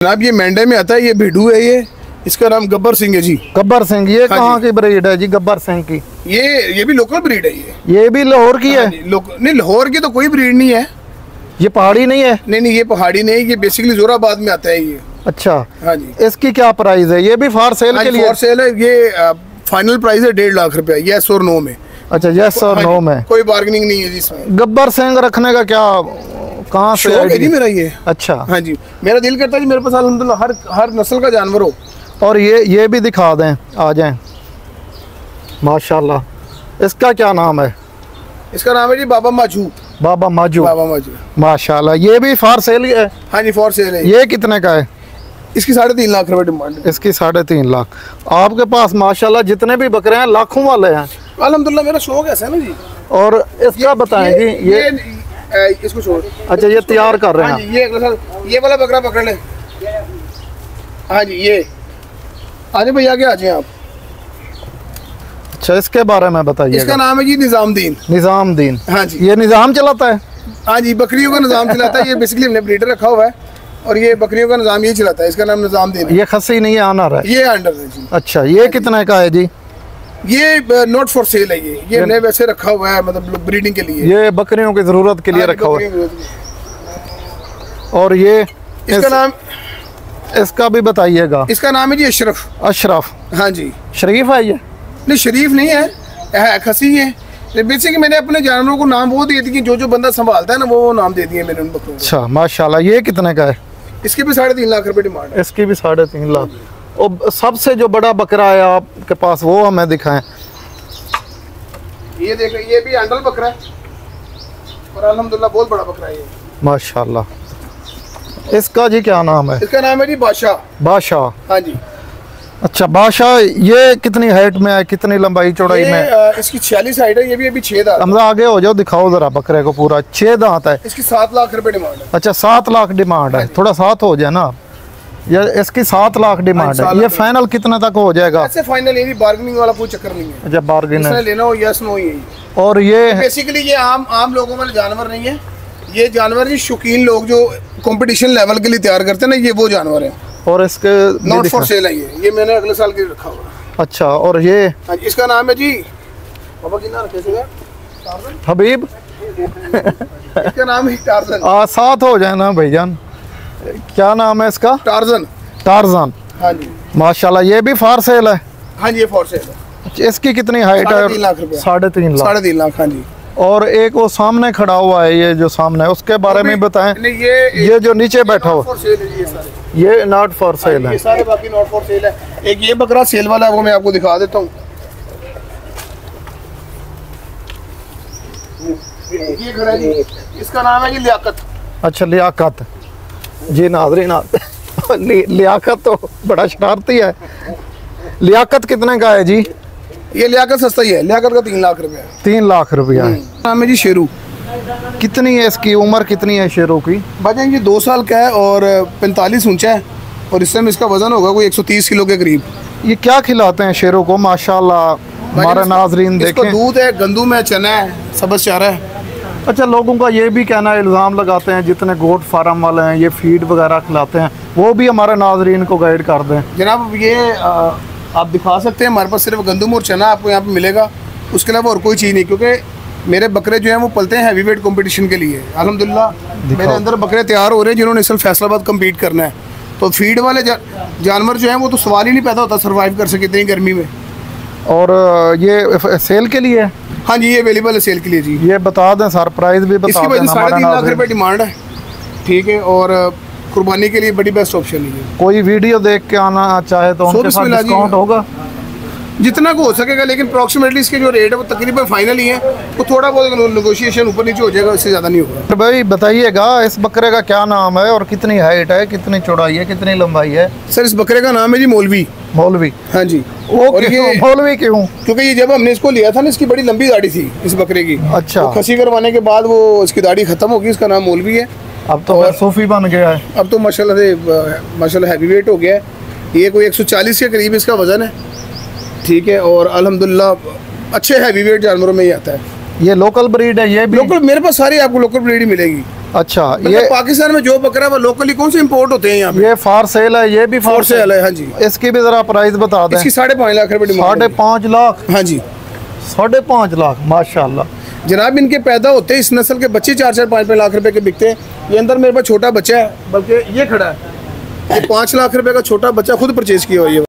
जनाब ये मेंढे में आता है, ये भिडू है, ये इसका नाम गब्बर सिंह है जी। गब्बर सिंह, ये कहाँ की ब्रीड है जी गब्बर सिंह की? ये भी लोकल ब्रीड है। ये भी लाहौर की है? नहीं, लाहौर की तो कोई ब्रीड नहीं है। ये पहाड़ी नहीं है? नहीं, ये पहाड़ी नहीं, ये बेसिकली जोराबाद में आता है ये। अच्छा, हाँ जी। इसकी क्या प्राइस है? ये भी फॉर सेल के लिए? फॉर सेल है। ये फाइनल प्राइस है 1.5 लाख रुपया, यस और नो में। अच्छा, यस और नो में, कोई बार्गेनिंग नहीं है जी इसमें। गब्बर सिंह रखने का क्या, कहाँ से है जी मेरा ये? अच्छा, हाँ जी, मेरा दिल करता है जी मेरे पास अल्हम्दुलिल्लाह हर नस्ल का जानवर हो। और ये भी दिखा दें, आ जाएं। माशाल्लाह, इसका क्या नाम है? इसका नाम है जी बाबा माजू। बाबा माजू, बाबा माजू, माशाल्लाह। ये भी फॉर सेल है? हाँ जी, फॉर सेल है। ये कितने का है? इसकी 3.5 लाख रुपए डिमांड है। इसकी 3.5 लाख। आपके पास माशाल्लाह जितने भी बकरे हैं लाखों वाले हैं। अल्हम्दुलिल्लाह, मेरा शौक ऐसा है ना जी। और इसका बताएं जी, ये इसको छोड़। अच्छा, ये तैयार कर रहे हैं? ये वाला बकरा पकड़ ले। हाँ जी, ये आजे भैया आगे आ जाए आप। अच्छा, इसके बारे में बताइए। इसका नाम है जी निजामुद्दीन। निजामुद्दीन, हाँ जी। ये निजाम चलाता है? हाँ जी, बकरियों का निजाम चलाता है। ये बेसिकली हमने ब्रीडर रखा हुआ है और ये बकरियों का निजाम यही चलाता है। इसका नाम निजामुद्दीन है। ये खस्सी नहीं है, आनर है? ये अंडर है जी। अच्छा, ये कितने का है जी? ये नॉट फॉर सेल है। ये हमने वैसे रखा हुआ है, मतलब ब्रीडिंग के लिए। ये बकरियों की जरूरत के लिए रखा हुआ है। और ये इसका नाम, इसका भी बताइएगा। इसका नाम है जी अशरफ। अशरफ, हाँ जी। शरीफ है ये? नहीं, शरीफ नहीं है, खसी है। बेसिकली मैंने अपने जानवरों को नाम वो दे दिए, जो बंदा संभालता है ना वो नाम दे दिए मैंने उन बकरों को। अच्छा, माशाल्लाह। ये कितने का है? इसकी भी 3.5 लाख रुपए डिमांड है। इसकी भी 3.5 लाख। और सबसे जो बड़ा बकरा है आपके पास वो हमें दिखाएं। ये देखो, ये भी अंडल बकरा है और अल्हम्दुलिल्लाह बहुत बड़ा बकरा है ये, माशाल्लाह। इसका जी क्या नाम है? इसका नाम है जी बादशाह। बादशाह, हाँ जी। अच्छा, बादशाह। ये कितनी हाइट में है, कितनी लंबाई चौड़ाई में? इसकी 46 हाइट है। ये भी अभी 6 दांत। हमजा आगे हो जाओ, दिखाओ जरा बकरे को पूरा। 6 दांत है। इसकी 7 लाख रुपए डिमांड है। अच्छा, 7 लाख डिमांड है। थोड़ा साथ हो जाए ना। ये इसकी 7 लाख डिमांड है। ये फाइनल कितने तक हो जाएगा? ऐसे फाइनल, ये भी बार्गेनिंग वाला कोई चक्कर नहीं है। अच्छा, बार्गेन लेना हो यस नो ही। और ये बेसिकली ये आम लोगों वाले जानवर नहीं है। ये जानवर जी शौकीन लोग जो कंपटीशन लेवल के लिए तैयार करते हैं ना, ये वो जानवर है। और इसके नॉट फॉर सेल है ये मैंने अगले साल के लिए रखा हुआ है। अच्छा, और ये इसका नाम है जी बाबा की नाम कैसे हबीब। इसका नाम है टार्जन। साथ हो जाए ना भाईजान। क्या नाम है इसका? टार्जन। टार्जन, हाँ जी। माशाल्लाह। ये भी फॉर सेल है? हाँ जी, ये फॉर सेल है। इसकी कितनी हाइट है? 3.5 लाख रुपए। 3.5 लाख। हाँ जी। और एक वो सामने खड़ा हुआ है, ये जो सामने है, उसके बारे में बताएं। ये जो नीचे बैठा हुआ, ये नॉट फॉर सेल है। ये सारे बाकी नॉट फॉर सेल है। एक ये बकरा सेल वाला है, वो मैं आपको दिखा देता हूँ। ये खड़ा है जी, इसका नाम है जी लियाकत। अच्छा, लियाकत जी। नाज़रीन, लियाकत तो बड़ा शरारती है। लियाकत कितने का है जी? ये लियाकत सस्ता ही है। लियाकत का 3 लाख रुपया। 3 लाख रुपया है। नाम है जी शेरू। कितनी है इसकी उम्र? कितनी है शेरों की? भाईजान ये 2 साल का है और 45 ऊंचा है और इस समय इसका वजन होगा कोई 130 किलो के करीब। ये क्या खिलाते हैं शेरों को? माशाल्लाह, हमारा नाजरीन देखें। दूध है, गंदुम है, चना है, सब्ज़ चारा है। अच्छा, लोगों का ये भी कहना है, इल्ज़ाम लगाते हैं जितने गोट फार्म वाले हैं ये फीड वगैरह खिलाते हैं, वो भी हमारे नाजरीन को गाइड कर दें। जनाब ये आप दिखा सकते हैं, हमारे पास सिर्फ गंदुम और चना आपको यहाँ पे मिलेगा, उसके अलावा और कोई चीज़ नहीं। क्योंकि मेरे बकरे जो हैं वो पलते हैं हैवी वेट कंपटीशन के लिए। अल्हम्दुलिल्लाह मेरे अंदर बकरे तैयार हो रहे हैं जिन्होंने सिर्फ फैसलाबाद कम्पीट करना है। तो फीड वाले जानवर जो हैं वो तो सवाल ही नहीं पैदा होता सर्वाइव कर सके इतनी गर्मी में। और ये सेल के लिए? हाँ जी, ये अवेलेबल है सेल के लिए जी। ये बता दें सर, प्राइस भी बता दें। 3.5 लाख रुपए डिमांड है, ठीक है। और कुर्बानी के लिए बड़ी बेस्ट ऑप्शन है। कोई वीडियो देख के आना चाहे तो उनके साथ डिस्काउंट होगा जितना को हो सकेगा, लेकिन अप्रॉक्सीमेटली इसके जो रेट है वो तकरीबन फाइनल ही है। तो थोड़ा बहुत नेगोशिएशन ऊपर नीचे हो जाएगा, इससे ज़्यादा नहीं होगा। तो भाई बताइएगा, इस बकरे का क्या नाम है और कितनी हाइट है, कितनी चौड़ाई है, कितनी लंबाई है? सर, इस बकरे का नाम है जी मौलवी। मौलवी? हाँ जी। और ये मौलवी क्यों? क्योंकि ये जब हमने इसको लिया था ना, इसकी बड़ी लंबी दाढ़ी थी इस बकरे की। अच्छा। तो खसी करवाने के बाद वो इसकी दाढ़ी खत्म होगी, इसका नाम मौलवी है। अब तो सूफी बन गया है। अब तो माशाल्लाह हैवी वेट हो गया है। ये कोई 140 के करीब इसका वजन है, ठीक है। और अल्हम्दुलिल्लाह अच्छे हैवी वेट जानवरों में ही आता है। ये लोकल ब्रीड है? ये भी लोकल, मेरे पास सारी आपको लोकल ब्रीड ही मिलेगी। अच्छा, ये पाकिस्तान में जो बकरा वो लोकली कौन से इंपोर्ट होते हैं यहाँ पे? ये फॉर सेल है, ये भी फॉर सेल है। हाँ जी, इसकी भी जरा प्राइस बता दें। इसकी 5.5 लाख रुपए डिमांड। 5.5 लाख? हाँ जी, 5.5 लाख, माशाल्लाह जनाब। इनके पैदा होते हैं इस नस्ल के बच्चे 4-4, 5-5 लाख रुपए के बिकते हैं। ये अंदर मेरे पास छोटा बच्चा है, बल्कि ये खड़ा है, ये 5 लाख रुपए का छोटा बच्चा खुद परचेज किया हुआ है।